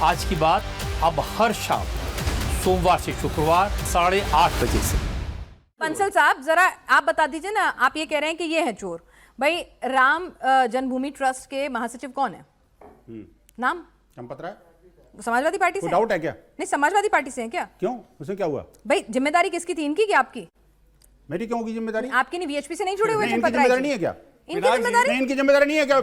आज की बात अब हर शाम सोमवार से शुक्रवार 8:30 बजे से। बंसल साहब जरा आप बता दीजिए ना, आप ये कह रहे हैं कि ये है चोर। भाई राम जन्मभूमि ट्रस्ट के महासचिव कौन है? नाम चंपत राय। समाजवादी पार्टी से? डाउट है क्या? नहीं, समाजवादी पार्टी से है क्या? क्यों, उसमें क्या हुआ? भाई जिम्मेदारी किसकी थी, इनकी कि आपकी? मेरी क्यों होगी जिम्मेदारी? आपकी नहीं, वीएचपी से नहीं जुड़े हुए इनकी चंपत राय जिम्मेदारी नहीं है क्या? इनकी जिम्मेदारी? इनकी जिम्मेदारी नहीं है क्या?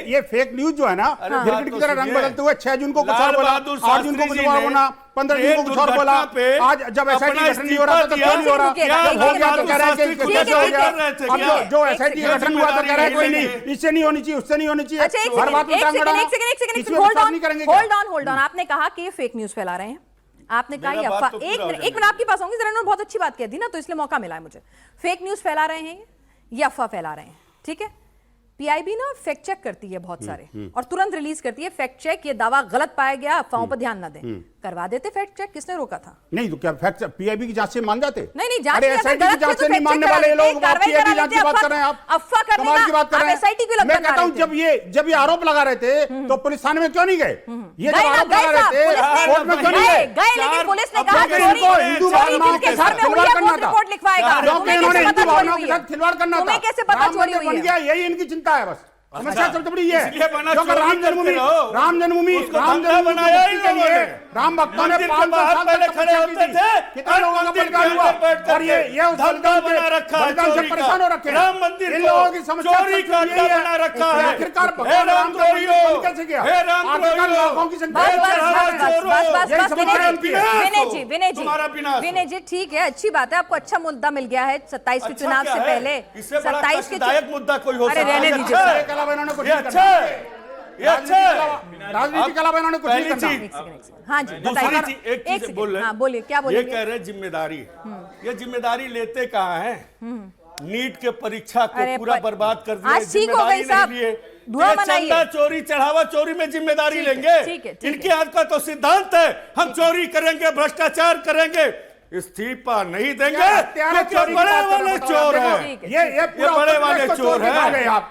ये फेक न्यूज जो है ना, गिरगिट की तरह रंग बदलते हुए 6 जून को कुछ और बोला, 8 जून को कुछ और बोला, 15 जून को कुछ और बोला, आज जब एसआईटी गठन नहीं हो रहा था तो क्यों नहीं हो रहा? जब हो गया तो कह रहा है कि कैसे हो गया? अब जो एसआईटी गठन हुआ तो कह रहा है कोई नहीं, इससे नहीं होनी चाहिए, उससे नहीं होनी चाहिए। हर बात में टांग अड़ा, इसमें विश्वास नहीं करेंगे क्या? होल्ड ऑन, आपने कहा कि ये फेक न्यूज फैला रहे हैं, आपने कहा ये अफवाह। एक मिनट आपके पास आऊंगी जरा, इन्होंने बहुत अच्छी बात कह दी ना, तो इसलिए मौका मिला है मुझे। फेक न्यूज फैला रहे हैं ये अफवाह फैला रहे हैं, ठीक है? पीआईबी ना फैक्ट चेक करती है बहुत सारे और तुरंत रिलीज करती है फैक्ट चेक, ये दावा गलत पाया गया, अफवाहों पर ध्यान ना दें। करवा देते फैक्ट चेक, किसने रोका था? नहीं तो क्या फैक्ट पीआईबी की जांच से मान जाते? नहीं जांच अरे एसआईटी की जांच से नहीं मानने वाले लोग पीआईबी जांच की बात कर रहे हैं आप? अफवाह करने कमाल की बात कर रहे हैं। एसआईटी को मैं कहता हूं जब ये आरोप लगा रहे थे तो पुलिस थाने में क्यों नहीं गए? ये जब आरोप लगा रहे थे कोर्ट में क्यों नहीं गए? लेकिन पुलिस ने कहा इनको हिंदू भावनाओं के साथ खिलवाड़ करना था, रिपोर्ट लिखवाएगा। क्योंकि इन्होंने हिंदू भावनाओं के साथ खिलवाड़ करना था। तुम्हें कैसे पता चोरी हुई बन है? गया, यही इनकी चिंता है बस। समस्या सबसे बड़ी ये है, क्योंकि राम जन्मभूमि बनाया ही के लिए राम भक्तों ने 500 साल पहले खड़े होते थे, कितने लोगों का बलिदान हुआ, और ये उस बलिदान से परेशान हो रखे हैं। राम मंदिर इन लोगों की समस्या चोरी का अड्डा बना रखा है। आखिरकार भगवान राम का मंदिर कैसे गया? आखिरकार लाखों की संख्या विनय जी ठीक है, अच्छी बात है, आपको अच्छा मुद्दा मिल गया है 27 के चुनाव से पहले। 27 के मुद्दा कोई हो अरे रहने दीजिए, राजनीति के अलावा इन्होंने कुछ नहीं करना। हाँ जी दूसरी एक चीज बोल रहे हैं, बोलिए क्या बोलिए? ये कह रहे हैं जिम्मेदारी, ये जिम्मेदारी लेते कहाँ हैं? नीट के परीक्षा को पूरा बर्बाद कर दिया, जिम्मेदारी नहीं लिए। चंदा चोरी चढ़ावा चोरी में जिम्मेदारी लेंगे? इनके हाथ का तो सिद्धांत है, हम चोरी करेंगे, भ्रष्टाचार करेंगे, इस्तीफा नहीं देंगे, क्योंकि बड़े वाले चोर हैं। ये बड़े वाले चोर हैं,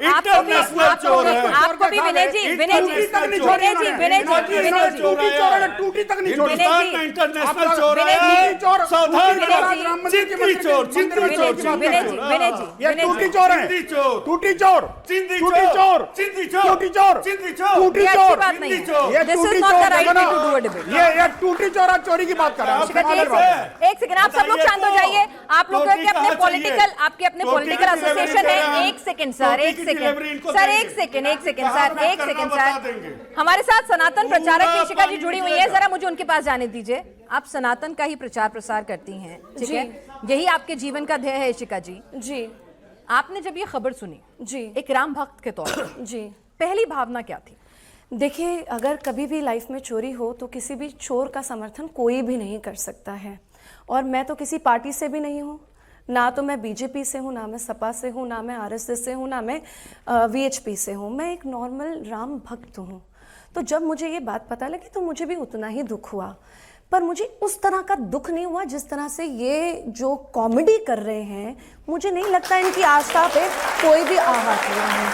इंटरनेशनल चोर हैं। आपको भी विनय जी टूटी तक नहीं छोड़ी, इंटरनेशनल चोर है, सावधान चिंदी चोर, चिंदी चोर, ये टूटी चोर है, टूटी चोर, चिंदी टूटी चोर, चिंदी चोर, टूटी चोर, चिंदी चोर, टूटी ये चोर, अच्छी बात नहीं है। ये This is टूटी not the चोर right देखो ना, way to do a debate. ये टूटी चोर और चोरी की बात कर रहा है। एक सेकंड, आप सब लोग शांत हो जाइए। आप लोग के अपने पॉलिटिकल, आपके अपने पॉलिटिकल एसोसिएशन है। एक सेकंड सर, एक सेकंड सर, एक सेकंड सर, एक सेकंड सर। हमारे साथ सनातन प्रचारक इशिका जी जुड़ी हुई है, जरा मुझे उनके पास जाने दीजिए। आप सनातन का ही प्रचार प्रसार करती हैं, ठीक है? यही आपके जीवन का ध्येय है इशिका जी। जी, आपने जब ये खबर सुनी जी, एक राम भक्त के तौर पर, जी, पहली भावना क्या थी? देखिए, अगर कभी भी लाइफ में चोरी हो तो किसी भी चोर का समर्थन कोई भी नहीं कर सकता है। और मैं तो किसी पार्टी से भी नहीं हूँ, ना तो मैं बीजेपी से हूँ, ना मैं सपा से हूँ, ना मैं आरएसएस से हूँ, ना मैं वीएचपी से हूँ। मैं एक नॉर्मल राम भक्त हूँ। तो जब मुझे ये बात पता लगी तो मुझे भी उतना ही दुख हुआ, पर मुझे उस तरह का दुख नहीं हुआ जिस तरह से ये जो कॉमेडी कर रहे हैं। मुझे नहीं लगता इनकी आस्था पे कोई भी आहत हुआ है।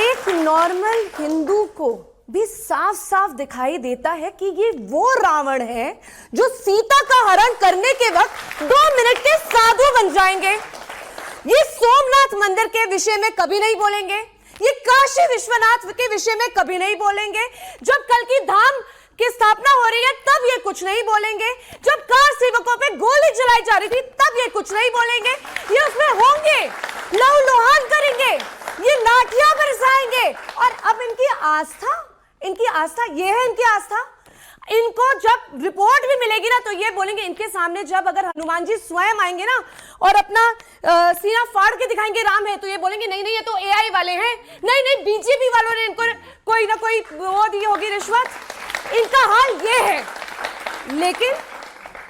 एक नॉर्मल हिंदू को भी साफ साफ दिखाई देता है कि ये वो रावण है जो सीता का हरण करने के वक्त 2 मिनट के साधु बन जाएंगे। ये सोमनाथ मंदिर के विषय में कभी नहीं बोलेंगे, ये काशी विश्वनाथ के विषय में कभी नहीं बोलेंगे। जब कल की धाम की स्थापना हो रही है तब ये कुछ नहीं बोलेंगे, जब कार सेवकों पे गोली चलाई जा रही थी तब ये कुछ नहीं बोलेंगे। ये उसमें होंगे, लहूलुहान करेंगे, ये लाठियां बरसाएंगे। और अब इनकी आस्था ये है, इनकी आस्था। इनको जब रिपोर्ट भी मिलेगी ना तो ये बोलेंगे, इनके सामने जब अगर हनुमान जी स्वयं आएंगे ना और अपना सीना फाड़ के दिखाएंगे राम है, तो ये बोलेंगे नहीं नहीं ये तो एआई वाले हैं, नहीं नहीं बीजेपी वालों ने इनको कोई ना कोई वो दी होगी रिश्वत। इनका हाल ये है। लेकिन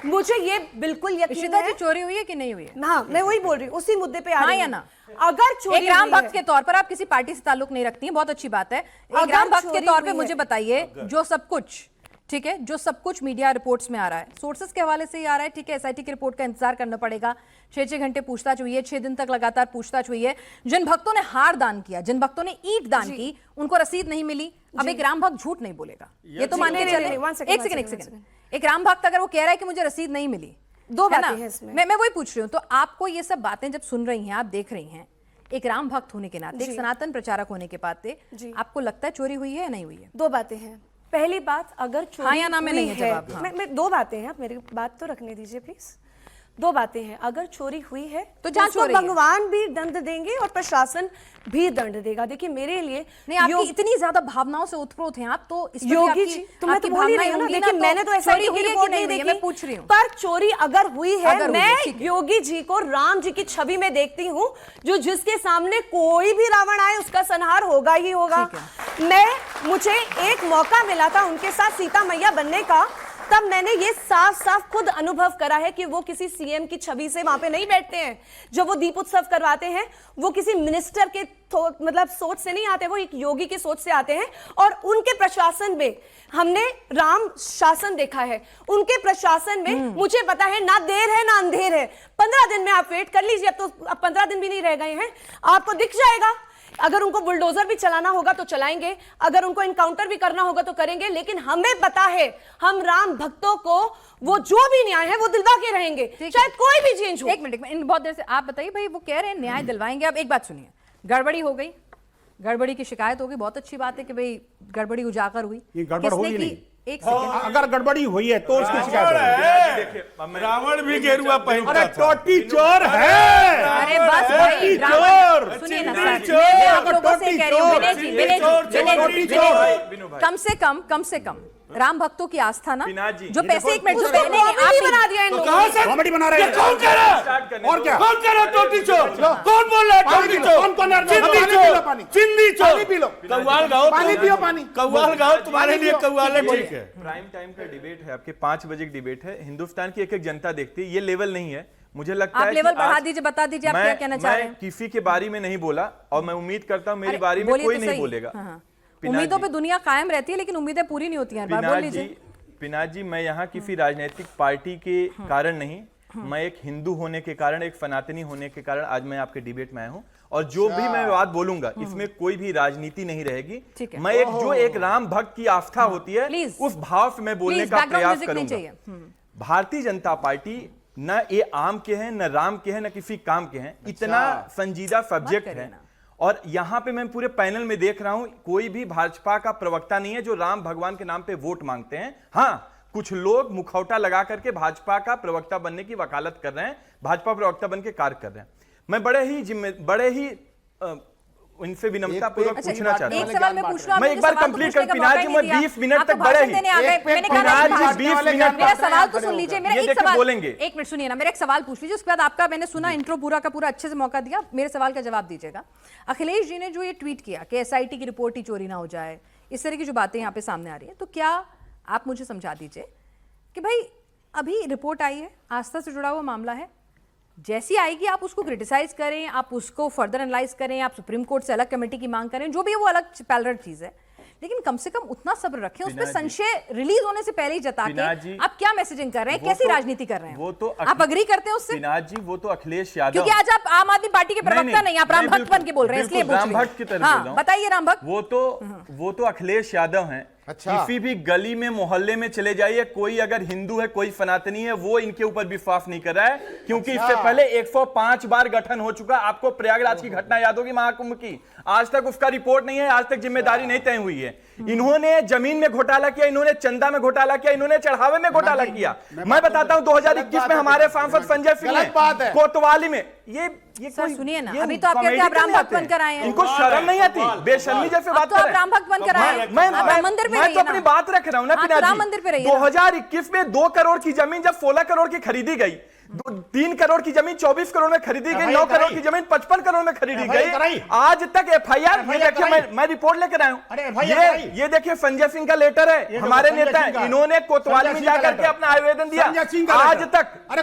मुझे ये बिल्कुल यकीन है। चोरी हुई है कि नहीं हुई है? हाँ, मैं वही बोल रही हूँ, उसी मुद्दे पे आ रही हूँ। हाँ या ना? अगर चोरी एक राम भक्त के तौर पर, आप किसी पार्टी से ताल्लुक नहीं रखती हैं, बहुत अच्छी बात है। एक राम भक्त के तौर पे मुझे बताइए, जो सब कुछ ठीक है, जो सब कुछ मीडिया रिपोर्ट्स में आ रहा है, सोर्सेस के हवाले से ही आ रहा है, ठीक है, एसआईटी की रिपोर्ट का इंतजार करना पड़ेगा। 6-6 घंटे पूछताछ हुई है, 6 दिन तक लगातार पूछताछ हुई है। जिन भक्तों ने हार दान किया, जिन भक्तों ने ईंट दान की, उनको रसीद नहीं मिली। अब एक राम भक्त झूठ नहीं बोलेगा, ये तो मान के चले। एक सेकंड, एक राम भक्त अगर वो कह रहा है कि मुझे रसीद नहीं मिली, दो बातें हैं इसमें। मैं वही पूछ रही हूँ, तो आपको ये सब बातें जब सुन रही हैं, आप देख रही हैं, एक राम भक्त होने के नाते, एक सनातन प्रचारक होने के नाते, आपको लगता है चोरी हुई है या नहीं हुई है? दो बातें हैं। पहली बात, अगर चोरी हाँ या ना में नहीं है जवाब। हाँ। मैं दो बातें हैं, आप मेरी बात तो रखने दीजिए प्लीज। दो बातें हैं, अगर चोरी हुई है तो जांच हो रही है। भगवान भी दंड देंगे और प्रशासन भी दंड देगा। देखिए मेरे लिए नहीं, आपकी इतनी ज्यादा भावनाओं से उत्प्रोत हैं आप, तो इस पर योगी जी, तो मैं तो बोल ही रही हूं ना। देखिए मैंने तो ऐसा चोरी हुई है कि नहीं हुई है, मैं पूछ रही हूँ। पर चोरी अगर हुई है, मैं योगी जी को राम जी की छवि में देखती हूँ, जो जिसके सामने कोई भी रावण आए उसका संहार होगा ही होगा। मुझे एक मौका मिला था उनके साथ सीता मैया बनने का, तब मैंने ये साफ साफ खुद अनुभव करा है कि वो किसी सीएम की छवि से वहां पे नहीं बैठते हैं। जब वो दीप उत्सव करवाते हैं, वो किसी मिनिस्टर के मतलब सोच से नहीं आते, वो एक योगी की सोच से आते हैं। और उनके प्रशासन में हमने राम शासन देखा है। उनके प्रशासन में मुझे पता है ना देर है ना अंधेर है। 15 दिन में आप वेट कर लीजिए, अब 15 दिन भी नहीं रह गए हैं, आपको दिख जाएगा। अगर उनको बुलडोजर भी चलाना होगा तो चलाएंगे, अगर उनको इनकाउंटर भी करना होगा तो करेंगे, लेकिन हमें पता है हम राम भक्तों को वो जो भी न्याय है वो दिलवा के रहेंगे, चाहे कोई भी चेंज हो। एक मिनट, बहुत देर से आप बताइए भाई, वो कह रहे हैं न्याय दिलवाएंगे। अब एक बात सुनिए, गड़बड़ी हो गई, गड़बड़ी की शिकायत होगी, बहुत अच्छी बात है कि भाई गड़बड़ी उजागर हुई। ये गड़बड़ होगी नहीं। एक सेकंड, अगर गड़बड़ी हुई है तो उसकी शिकायत है। रावण भी गेरुआ पहनता था। टोटी चोर है। अरे बस भाई, रावण सुनिए ना सर, मैं आप लोगों से कह रही हूँ, विनय जी, कम से कम राम भक्तों की आस्था ना, जो पैसे, एक मिनट, जो पहले आप बना दिया इन लोगों ने। कॉमेडी बना रहे हैं। कौन कह रहा है? और क्या? कौन कह रहा है टोटी चोर? कौन बोल रहा है टोटी चोर? चिंदी चोर, चिंदी चोर। पानी पी लो, कव्वाल गाओ, पानी पियो, पानी कव्वाल गाओ, तुम्हारे लिए कव्वाल है, ठीक है। प्राइम टाइम का डिबेट है, आपके 5 बजे की डिबेट है, हिंदुस्तान की एक एक जनता देखती है, ये लेवल नहीं है। मुझे लगता है आप लेवल बढ़ा दीजिए, बता दीजिए आप क्या कहना चाह रहे हैं। मैं किसी के बारे में नहीं बोला और मैं उम्मीद करता हूं मेरी बारी में कोई नहीं बोलेगा। उम्मीदों पे दुनिया कायम रहती है, लेकिन उम्मीदें पूरी नहीं होती हैं। बोल लीजिए। पिनाक जी, मैं यहाँ किसी राजनीतिक पार्टी के कारण नहीं, मैं एक हिंदू होने के कारण, एक सनातनी होने के कारण आज मैं आपके डिबेट में आया हूँ। और जो भी मैं बात बोलूंगा इसमें कोई भी राजनीति नहीं रहेगी। मैं एक राम भक्त की आस्था होती है, उस भाव से मैं बोलने का प्रयास करूंगा। भारतीय जनता पार्टी न ये आम के हैं, न राम के हैं, न किसी काम के हैं। इतना संजीदा सब्जेक्ट है। और यहां पे मैं पूरे पैनल में देख रहा हूं, कोई भी भाजपा का प्रवक्ता नहीं है जो राम भगवान के नाम पे वोट मांगते हैं। हाँ, कुछ लोग मुखौटा लगा करके भाजपा का प्रवक्ता बनने की वकालत कर रहे हैं, भाजपा प्रवक्ता बन के कार्य कर रहे हैं। मैं बड़े ही इनसे विनम्रता पूर्वक पूछना चाहता हूं। एक सवाल मैं पूछ रहा हूं, मैं एक बार कंप्लीट कर, पिनाक जी मैं 20 मिनट तक बड़े ही, पिनाक जी 20 मिनट, मेरा सवाल तो सुन लीजिए, मेरा एक सवाल बोलेंगे। एक मिनट सुनिए ना, मेरा एक सवाल पूछ लीजिए, उसके बाद आपका मैंने सुना इंट्रो पूरा का पूरा अच्छे से मौका दिया, मेरे सवाल का जवाब दीजिएगा। अखिलेश जी ने जो ये ट्वीट किया कि एसआईटी की रिपोर्ट ही चोरी ना हो जाए, इस तरह की जो बातें यहाँ पे सामने आ रही है, तो क्या आप मुझे समझा दीजिए कि भाई अभी रिपोर्ट आई है, आस्था से जुड़ा हुआ मामला है, जैसी आएगी आप उसको क्रिटिसाइज करें, आप उसको फर्दर एनालाइज करें, आप सुप्रीम कोर्ट से अलग कमेटी की मांग करें, जो भी वो अलग पैरेलल चीज है, लेकिन कम से कम उतना सब्र रखें, उस पर संशय रिलीज होने से पहले ही जता के आप क्या मैसेजिंग कर रहे हैं, कैसी राजनीति कर रहे हैं, वो तो आप अग्री करते हैं उससे? पिनाक जी, वो तो अखिलेश यादव, क्योंकि आज आप आम आदमी पार्टी के प्रवक्ता नहीं, आप राम भक्त बन के बोल रहे हैं, इसलिए राम भक्त की तरह बोल रहा हूं। बताइए राम भक्त। वो तो अखिलेश यादव हैं। किसी भी गली में मोहल्ले में चले जाइए, कोई अगर हिंदू है, कोई सनातनी है, वो इनके ऊपर विश्वास नहीं कर रहा है, क्योंकि इससे पहले 105 बार गठन हो चुका। आपको प्रयागराज की घटना याद होगी, महाकुंभ की, आज तक उसका रिपोर्ट नहीं है, आज तक जिम्मेदारी नहीं तय हुई है। इन्होंने जमीन में घोटाला किया, इन्होंने चंदा में घोटाला किया, इन्होंने चढ़ावे में घोटाला किया। मैं बताता हूं, 2021 में हमारे सांसद संजय सिंह ने कोतवाली में ये सर सुनिए ना, अभी तो आप कहते हैं आप राम भक्त बनकर आए हैं, इनको शर्म नहीं आती, बेशर्मी जैसे बात कर रहे हैं। आप राम भक्त बनकर आए हैं, मैं तो अपनी बात रख रहा हूं ना पिनाक जी। मंदिर पे 2021 में 2 करोड़ की जमीन जब 16 करोड़ की खरीदी गई, 3 करोड़ की जमीन 24 करोड़ में खरीदी गई, 9 करोड़ की जमीन 55 करोड़ में खरीदी गई। आज तक एफआईआर, ये देखिए मैं रिपोर्ट लेकर आया हूं, ये देखिए संजय सिंह का लेटर है, हमारे नेता है, इन्होंने कोतवाली में जाकर के अपना आवेदन दिया,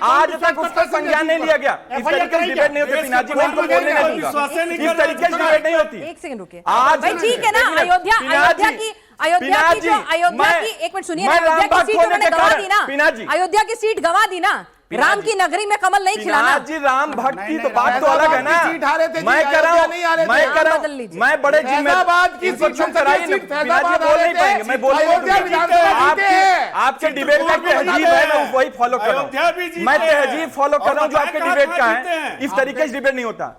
आज तक उसका संज्ञान नहीं लिया गया। इस तरीके से डिबेट नहीं होती पिनाक जी, मैं इनको बोलने नहीं दूंगा, इस तरीके से डिबेट नहीं होती। एक सेकंड रुकिए, आज ठीक है ना, अयोध्या अयोध्या की जो अयोध्या की एक मिनट सुनिए, अयोध्या की सीट उन्होंने गंवा दी ना, अयोध्या की सीट गंवा दी ना, राम की नगरी में कमल नहीं खिलाना। जी राम भक्त की तो बात तो अलग है ना। मैं कह रहा हूं, मैं बड़े फैजाबाद की सीट बोल नहीं पाएंगे, मैं बोल आपके डिबेट का तहजीब है, मैं वही फॉलो कर रहा हूं, मैं तहजीब फॉलो कर रहा हूं जो आपके डिबेट का है। इस तरीके से डिबेट नहीं होता।